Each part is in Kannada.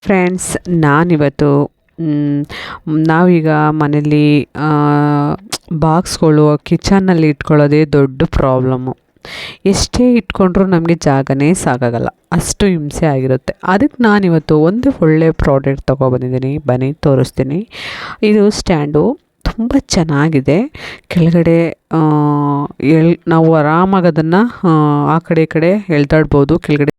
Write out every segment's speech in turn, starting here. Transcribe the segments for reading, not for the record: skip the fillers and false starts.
ಫ್ರೆಂಡ್ಸ್, ನಾನಿವತ್ತು ಮ್, ನಾವೀಗ ಮನೇಲಿ ಬಾಕ್ಸ್ಗಳು ಕಿಚನ್ನಲ್ಲಿ ಇಟ್ಕೊಳ್ಳೋದೇ ದೊಡ್ಡ ಪ್ರಾಬ್ಲಮ್ಮು. ಎಷ್ಟೇ ಇಟ್ಕೊಂಡ್ರೂ ನಮಗೆ ಜಾಗನೇ ಸಾಕಾಗಲ್ಲ, ಅಷ್ಟು ಹಿಂಸೆ ಆಗಿರುತ್ತೆ. ಅದಕ್ಕೆ ನಾನಿವತ್ತು ಒಂದು ಒಳ್ಳೆ ಪ್ರಾಡಕ್ಟ್ ತೊಗೊಬಂದಿದ್ದೀನಿ, ಬನ್ನಿ ತೋರಿಸ್ತೀನಿ. ಇದು ಸ್ಟ್ಯಾಂಡು ತುಂಬ ಚೆನ್ನಾಗಿದೆ. ಕೆಳಗಡೆ ನಾವು ಆರಾಮಾಗಿ ಅದನ್ನು ಆ ಕಡೆ ಈ ಕಡೆ ಎಳ್ದಾಡ್ಬೋದು. ಕೆಳಗಡೆ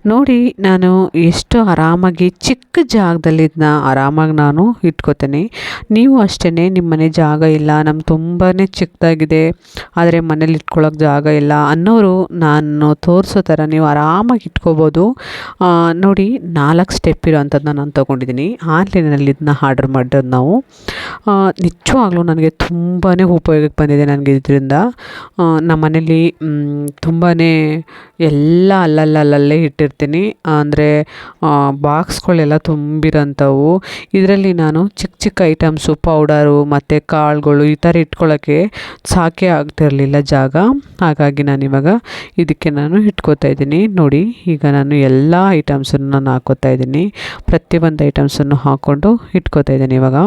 ನೋಡಿ, ನಾನು ಎಷ್ಟು ಆರಾಮಾಗಿ ಚಿಕ್ಕ ಜಾಗದಲ್ಲಿ ಇದನ್ನ ಆರಾಮಾಗಿ ನಾನು ಇಟ್ಕೋತೀನಿ. ನೀವು ಅಷ್ಟೇ, ನಿಮ್ಮ ಮನೆ ಜಾಗ ಇಲ್ಲ, ನಮ್ಗೆ ತುಂಬಾ ಚಿಕ್ಕದಾಗಿದೆ ಆದರೆ ಮನೇಲಿ ಇಟ್ಕೊಳ್ಳೋಕೆ ಜಾಗ ಇಲ್ಲ ಅನ್ನೋರು ನಾನು ತೋರಿಸೋ ಥರ ನೀವು ಆರಾಮಾಗಿ ಇಟ್ಕೋಬೋದು. ನೋಡಿ, 4 ಸ್ಟೆಪ್ ಇರೋವಂಥದ್ದನ್ನ ನಾನು ತೊಗೊಂಡಿದ್ದೀನಿ. ಆನ್ಲೈನಲ್ಲಿ ಇದನ್ನ ಆರ್ಡ್ರ್ ಮಾಡಿರೋದು ನಾವು. ನಿಜವಾಗ್ಲೂ ನನಗೆ ತುಂಬಾ ಉಪಯೋಗಕ್ಕೆ ಬಂದಿದೆ. ನನಗೆ ಇದರಿಂದ ನಮ್ಮ ಮನೇಲಿ ತುಂಬಾ ಎಲ್ಲ ಅಲ್ಲಲ್ಲೇ ಇಟ್ಟಿರ್ತೀನಿ. ಅಂದರೆ ಬಾಕ್ಸ್ಗಳೆಲ್ಲ ತುಂಬಿರೋಂಥವು. ಇದರಲ್ಲಿ ನಾನು ಚಿಕ್ಕ ಚಿಕ್ಕ ಐಟಮ್ಸು, ಪೌಡರು ಮತ್ತು ಕಾಳುಗಳು ಈ ಥರ ಇಟ್ಕೊಳ್ಳೋಕ್ಕೆ ಸಾಕೇ ಆಗ್ತಿರಲಿಲ್ಲ ಜಾಗ. ಹಾಗಾಗಿ ನಾನಿವಾಗ ಇದಕ್ಕೆ ನಾನು ಇಟ್ಕೋತಾ ಇದ್ದೀನಿ. ನೋಡಿ, ಈಗ ನಾನು ಎಲ್ಲ ಐಟಮ್ಸನ್ನು ನಾನು ಹಾಕ್ಕೋತಾ ಇದ್ದೀನಿ. ಪ್ರತಿಯೊಂದು ಐಟಮ್ಸನ್ನು ಹಾಕ್ಕೊಂಡು ಇಟ್ಕೋತಾ ಇದ್ದೀನಿ ಇವಾಗ.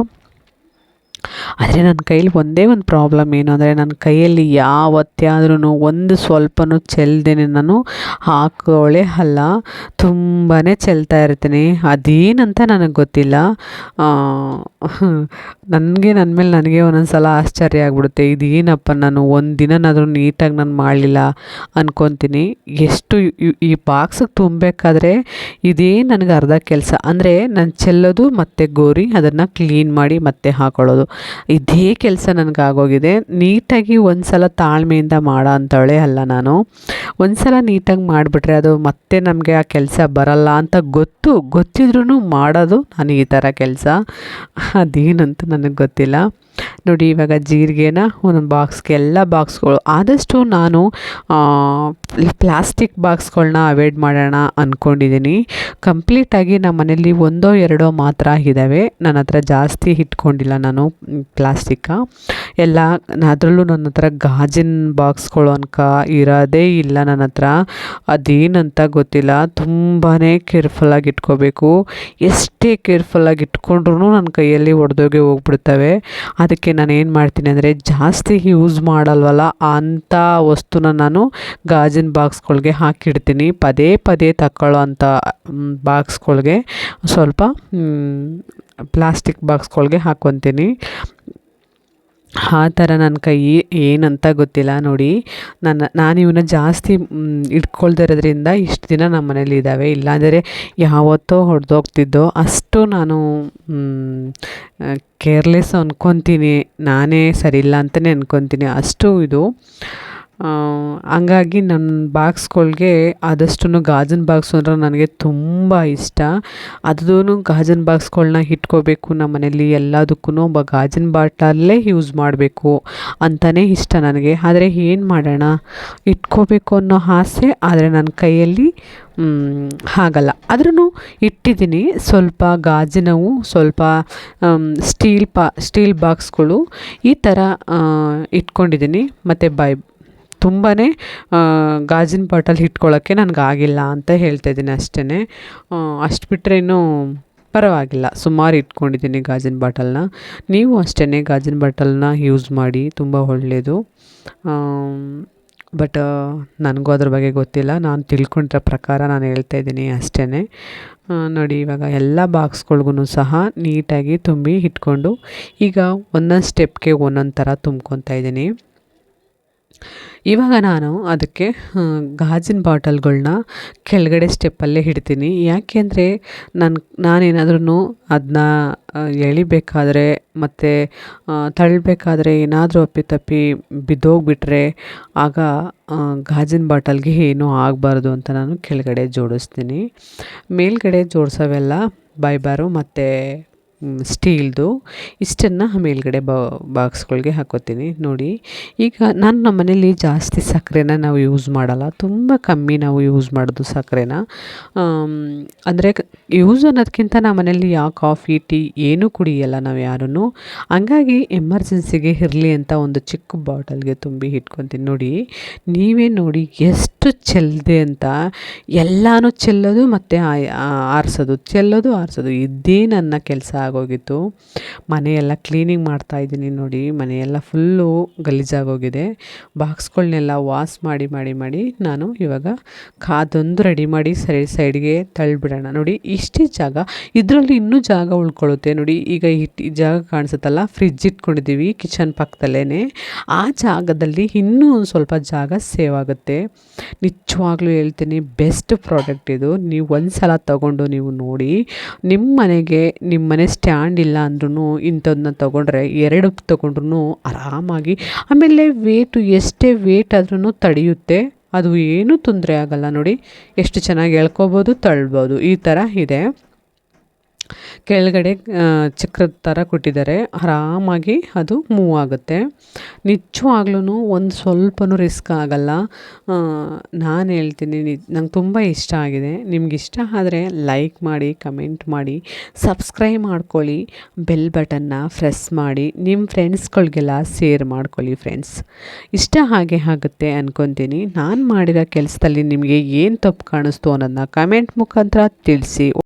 ಆದರೆ ನನ್ನ ಕೈಲಿ ಒಂದೇ ಒಂದು ಪ್ರಾಬ್ಲಮ್ ಏನು ಅಂದರೆ, ನನ್ನ ಕೈಯಲ್ಲಿ ಯಾವತ್ತಾದ್ರೂ ಒಂದು ಸ್ವಲ್ಪನೂ ಚೆಲ್ಲದೇನೆ ನಾನು ಹಾಕೋಳೆ ಅಲ್ಲ. ತುಂಬಾ ಚೆಲ್ತಾ ಇರ್ತೀನಿ. ಅದೇನಂತ ನನಗೆ ಗೊತ್ತಿಲ್ಲ. ನನ್ನ ಮೇಲೆ ನನಗೆ ಒಂದೊಂದು ಸಲ ಆಶ್ಚರ್ಯ ಆಗ್ಬಿಡುತ್ತೆ. ಇದೇನಪ್ಪ, ನಾನು ಒಂದು ದಿನನಾದರೂ ನೀಟಾಗಿ ನಾನು ಮಾಡಲಿಲ್ಲ ಅಂದ್ಕೊತೀನಿ. ಎಷ್ಟು ಈ ಬಾಕ್ಸಿಗೆ ತುಂಬಬೇಕಾದ್ರೆ ಇದೇ ನನಗೆ ಅರ್ಧ ಕೆಲಸ. ಅಂದರೆ ನಾನು ಚೆಲ್ಲೋದು ಮತ್ತು ಗೋರಿ ಅದನ್ನು ಕ್ಲೀನ್ ಮಾಡಿ ಮತ್ತೆ ಹಾಕೊಳ್ಳೋದು, ಇದೇ ಕೆಲಸ ನನಗಾಗೋಗಿದೆ. ನೀಟಾಗಿ ಒಂದು ಸಲ ತಾಳ್ಮೆಯಿಂದ ಮಾಡೋ ಅಂಥವಳೆ ಅಲ್ಲ ನಾನು. ಒಂದು ಸಲ ನೀಟಾಗಿ ಮಾಡಿಬಿಟ್ರೆ ಅದು ಮತ್ತೆ ನಮಗೆ ಆ ಕೆಲಸ ಬರಲ್ಲ ಅಂತ ಗೊತ್ತಿದ್ರೂ ಮಾಡೋದು ನಾನು ಈ ಥರ ಕೆಲಸ. ಅದೇನಂತ ನನಗೆ ಗೊತ್ತಿಲ್ಲ. ನೋಡಿ, ಇವಾಗ ಜೀರಿಗೆನ ಒಂದೊಂದು ಬಾಕ್ಸ್ಗೆ, ಎಲ್ಲ ಬಾಕ್ಸ್ಗಳು ಆದಷ್ಟು ನಾನು ಪ್ಲಾಸ್ಟಿಕ್ ಬಾಕ್ಸ್ಗಳನ್ನ ಅವಾಯ್ಡ್ ಮಾಡೋಣ ಅಂದ್ಕೊಂಡಿದ್ದೀನಿ. ಕಂಪ್ಲೀಟಾಗಿ ನಮ್ಮ ಮನೇಲಿ 1-2 ಮಾತ್ರ ಇದ್ದಾವೆ. ನನ್ನ ಹತ್ರ ಜಾಸ್ತಿ ಇಟ್ಕೊಂಡಿಲ್ಲ ನಾನು ಪ್ಲಾಸ್ಟಿಕ್ಕ ಎಲ್ಲ. ಅದರಲ್ಲೂ ನನ್ನ ಹತ್ರ ಗಾಜಿನ ಬಾಕ್ಸ್ಗಳು ಅನ್ಕ ಇರೋದೇ ಇಲ್ಲ ನನ್ನ ಹತ್ರ. ಅದೇನಂತ ಗೊತ್ತಿಲ್ಲ. ತುಂಬಾ ಕೇರ್ಫುಲ್ಲಾಗಿ ಇಟ್ಕೋಬೇಕು. ಎಷ್ಟೇ ಕೇರ್ಫುಲ್ಲಾಗಿ ಇಟ್ಕೊಂಡ್ರೂ ನನ್ನ ಕೈಯಲ್ಲಿ ಒಡೆದೋಗಿ ಹೋಗ್ಬಿಡ್ತವೆ. ಅದಕ್ಕೆ ನಾನು ಏನು ಮಾಡ್ತೀನಿ ಅಂದರೆ, ಜಾಸ್ತಿ ಯೂಸ್ ಮಾಡಲ್ವಲ್ಲ ಅಂಥ ವಸ್ತುನ ನಾನು ಗಾಜಿನ ಬಾಕ್ಸ್ಗಳ್ಗೆ ಹಾಕಿಡ್ತೀನಿ. ಪದೇ ಪದೇ ತಗೊಳ್ಳೋ ಅಂಥ ಬಾಕ್ಸ್ಗಳ್ಗೆ ಸ್ವಲ್ಪ ಪ್ಲಾಸ್ಟಿಕ್ ಬಾಕ್ಸ್ಗಳ್ಗೆ ಹಾಕ್ಕೊತೀನಿ. ಆ ಥರ ನನ್ನ ಕೈ ಏನಂತ ಗೊತ್ತಿಲ್ಲ. ನೋಡಿ, ನಾನು ಇವನ್ನ ಜಾಸ್ತಿ ಇಟ್ಕೊಳ್ದೇ ಇರೋದ್ರಿಂದ ಇಷ್ಟು ದಿನ ನಮ್ಮ ಮನೇಲಿ ಇದ್ದಾವೆ. ಇಲ್ಲಾಂದರೆ ಯಾವತ್ತೋ ಹೊಡೆದೋಗ್ತಿದ್ದೋ. ಅಷ್ಟು ನಾನು ಕೇರ್ಲೆಸ್ ಅಂದ್ಕೊತೀನಿ. ನಾನೇ ಸರಿ ಇಲ್ಲ ಅಂತಲೇ ಅಂದ್ಕೊತೀನಿ, ಅಷ್ಟು ಇದು. ಹಂಗಾಗಿ ನನ್ನ ಬಾಕ್ಸ್ಗಳ್ಗೆ ಆದಷ್ಟು ಗಾಜಿನ ಬಾಕ್ಸು ಅಂದರೆ ನನಗೆ ತುಂಬ ಇಷ್ಟ. ಅದೂ ಗಾಜಿನ ಬಾಕ್ಸ್ಗಳ್ನ ಇಟ್ಕೋಬೇಕು ನಮ್ಮ ಮನೇಲಿ. ಎಲ್ಲದಕ್ಕೂ ಗಾಜಿನ ಬಾಟಲ್ಲೇ ಯೂಸ್ ಮಾಡಬೇಕು ಅಂತಲೇ ಇಷ್ಟ ನನಗೆ. ಆದರೆ ಏನು ಮಾಡೋಣ, ಇಟ್ಕೋಬೇಕು ಅನ್ನೋ ಆಸೆ, ಆದರೆ ನನ್ನ ಕೈಯಲ್ಲಿ ಆಗಲ್ಲ. ಆದ್ರೂ ಇಟ್ಟಿದ್ದೀನಿ. ಸ್ವಲ್ಪ ಗಾಜಿನವು, ಸ್ವಲ್ಪ ಸ್ಟೀಲ್ ಬಾಕ್ಸ್ಗಳು ಈ ಥರ ಇಟ್ಕೊಂಡಿದ್ದೀನಿ. ಮತ್ತು ತುಂಬಾ ಗಾಜಿನ ಬಾಟಲ್ ಇಟ್ಕೊಳ್ಳೋಕ್ಕೆ ನನಗಾಗಿಲ್ಲ ಅಂತ ಹೇಳ್ತಾಯಿದ್ದೀನಿ ಅಷ್ಟೇ. ಅಷ್ಟು ಬಿಟ್ಟರೆ ಇನ್ನೂ ಪರವಾಗಿಲ್ಲ, ಸುಮಾರು ಇಟ್ಕೊಂಡಿದ್ದೀನಿ ಗಾಜಿನ ಬಾಟಲ್ನ. ನೀವು ಅಷ್ಟೇ ಗಾಜಿನ ಬಾಟಲ್ನ ಯೂಸ್ ಮಾಡಿ, ತುಂಬ ಒಳ್ಳೆಯದು. ಬಟ್ ನನಗೂ ಅದ್ರ ಬಗ್ಗೆ ಗೊತ್ತಿಲ್ಲ. ನಾನು ತಿಳ್ಕೊಂಡಿರೋ ಪ್ರಕಾರ ನಾನು ಹೇಳ್ತಾಯಿದ್ದೀನಿ ಅಷ್ಟೇ. ನೋಡಿ, ಇವಾಗ ಎಲ್ಲ ಬಾಕ್ಸ್ಗಳ್ಗೂ ಸಹ ನೀಟಾಗಿ ತುಂಬಿ ಇಟ್ಕೊಂಡು ಈಗ ಒಂದೊಂದು ಸ್ಟೆಪ್ಗೆ ಒಂದೊಂದು ಥರ ತುಂಬ್ಕೊತಾ ಇದ್ದೀನಿ. ಇವಾಗ ನಾನು ಅದಕ್ಕೆ ಗಾಜಿನ ಬಾಟಲ್ಗಳ್ನ ಕೆಳಗಡೆ ಸ್ಟೆಪ್ಪಲ್ಲೇ ಇಡ್ತೀನಿ. ಯಾಕೆ ಅಂದರೆ ನಾನೇನಾದ್ರೂ ಅದನ್ನ ಎಳಿಬೇಕಾದ್ರೆ ಮತ್ತು ತಳ್ಳಬೇಕಾದ್ರೆ ಏನಾದರೂ ಅಪ್ಪಿತಪ್ಪಿ ಬಿದ್ದೋಗ್ಬಿಟ್ರೆ ಆಗ ಗಾಜಿನ ಬಾಟಲ್ಗೆ ಏನೂ ಆಗಬಾರ್ದು ಅಂತ ನಾನು ಕೆಳಗಡೆ ಜೋಡಿಸ್ತೀನಿ. ಮೇಲ್ಗಡೆ ಜೋಡಿಸೋವೆಲ್ಲ ಬೈಬಾರು ಮತ್ತು ಸ್ಟೀಲ್ದು. ಇಷ್ಟನ್ನು ಮೇಲ್ಗಡೆ ಬಾಕ್ಸ್ಗಳಿಗೆ ಹಾಕೋತೀನಿ ನೋಡಿ. ಈಗ ನಾನು ನಮ್ಮ ಮನೇಲಿ ಜಾಸ್ತಿ ಸಕ್ಕರೆನ ನಾವು ಯೂಸ್ ಮಾಡಲ್ಲ, ತುಂಬ ಕಮ್ಮಿ ನಾವು ಯೂಸ್ ಮಾಡೋದು ಸಕ್ಕರೆನ. ಅಂದರೆ ಯೂಸ್ ಅನ್ನೋದಕ್ಕಿಂತ ನಮ್ಮ ಮನೇಲಿ ಯಾವ ಕಾಫಿ ಟೀ ಏನೂ ಕುಡಿಯಲ್ಲ ನಾವು ಯಾರೂ. ಹಂಗಾಗಿ ಎಮರ್ಜೆನ್ಸಿಗೆ ಇರಲಿ ಅಂತ ಒಂದು ಚಿಕ್ಕ ಬಾಟಲ್ಗೆ ತುಂಬಿ ಇಟ್ಕೊತೀನಿ ನೋಡಿ. ನೀವೇ ನೋಡಿ ಎಷ್ಟು ಚೆಲ್ಲಿದೆ ಅಂತ. ಎಲ್ಲನೂ ಚೆಲ್ಲೋದು ಮತ್ತು ಆರಿಸೋದು, ಚೆಲ್ಲೋದು ಆರಿಸೋದು, ಇದೇ ನನ್ನ ಕೆಲಸ ಆಗೋಗಿತ್ತು. ಮನೆಯೆಲ್ಲ ಕ್ಲೀನಿಂಗ್ ಮಾಡ್ತಾಯಿದ್ದೀನಿ ನೋಡಿ. ಮನೆಯೆಲ್ಲ ಫುಲ್ಲು ಗಲೀಜಾಗೋಗಿದೆ. ಬಾಕ್ಸ್ಗಳನ್ನೆಲ್ಲ ವಾಶ್ ಮಾಡಿ ಮಾಡಿ ಮಾಡಿ ನಾನು ಇವಾಗ ಅದೊಂದು ರೆಡಿ ಮಾಡಿ ಸೈಡ್ಗೆ ತಳ್ಳಿಬಿಡೋಣ ನೋಡಿ. ಇಷ್ಟೇ ಜಾಗ, ಇದರಲ್ಲಿ ಇನ್ನೂ ಜಾಗ ಉಳ್ಕೊಳ್ಳುತ್ತೆ ನೋಡಿ. ಈಗ ಈ ಜಾಗ ಕಾಣಿಸುತ್ತಲ್ಲ, ಫ್ರಿಜ್ ಇಟ್ಕೊಂಡಿದ್ದೀವಿ ಕಿಚನ್ ಪಕ್ಕದಲ್ಲೇ. ಆ ಜಾಗದಲ್ಲಿ ಇನ್ನೂ ಒಂದು ಸ್ವಲ್ಪ ಜಾಗ ಸೇವ್ ಆಗುತ್ತೆ. ನಿಜವಾಗ್ಲೂ ಹೇಳ್ತೀನಿ, ಬೆಸ್ಟ್ ಪ್ರಾಡಕ್ಟ್ ಇದು. ನೀವು ಒಂದು ಸಲ ತಗೊಂಡು ನೀವು ನೋಡಿ. ನಿಮ್ಮ ಮನೆ ಸ್ಟ್ಯಾಂಡ್ ಇಲ್ಲ ಅಂದ್ರೂ ಇಂಥದನ್ನ ತೊಗೊಂಡ್ರೆ 2 ತೊಗೊಂಡ್ರೂ ಆರಾಮಾಗಿ, ಆಮೇಲೆ ಎಷ್ಟೇ ವೇಟ್ ಆದ್ರೂ ತಡೆಯುತ್ತೆ. ಅದು ಏನೂ ತೊಂದರೆ ಆಗಲ್ಲ ನೋಡಿ. ಎಷ್ಟು ಚೆನ್ನಾಗಿ ಎಳ್ಕೊಬೋದು, ತಳ್ಬೋದು, ಈ ಥರ ಇದೆ. ಕೆಳಗಡೆ ಚಕ್ರದ ಥರ ಕೊಟ್ಟಿದ್ದಾರೆ, ಆರಾಮಾಗಿ ಅದು ಮೂವ್ ಆಗುತ್ತೆ. ನಿಜವಾಗ್ಲೂ ಒಂದು ಸ್ವಲ್ಪನೂ ರಿಸ್ಕ್ ಆಗಲ್ಲ. ನಾನು ಹೇಳ್ತೀನಿ, ನಂಗೆ ತುಂಬ ಇಷ್ಟ ಆಗಿದೆ. ನಿಮ್ಗೆ ಇಷ್ಟ ಆದರೆ ಲೈಕ್ ಮಾಡಿ, ಕಮೆಂಟ್ ಮಾಡಿ, ಸಬ್ಸ್ಕ್ರೈಬ್ ಮಾಡ್ಕೊಳ್ಳಿ, ಬೆಲ್ ಬಟನ್ನ ಪ್ರೆಸ್ ಮಾಡಿ, ನಿಮ್ಮ ಫ್ರೆಂಡ್ಸ್ಗಳಿಗೆಲ್ಲ ಶೇರ್ ಮಾಡ್ಕೊಳ್ಳಿ ಫ್ರೆಂಡ್ಸ್. ಇಷ್ಟ ಹಾಗೆ ಆಗುತ್ತೆ ಅಂದ್ಕೊತೀನಿ. ನಾನು ಮಾಡಿರೋ ಕೆಲಸದಲ್ಲಿ ನಿಮಗೆ ಏನು ತಪ್ಪು ಕಾಣಿಸ್ತು ಅನ್ನೋದನ್ನ ಕಮೆಂಟ್ ಮುಖಾಂತರ ತಿಳಿಸಿ.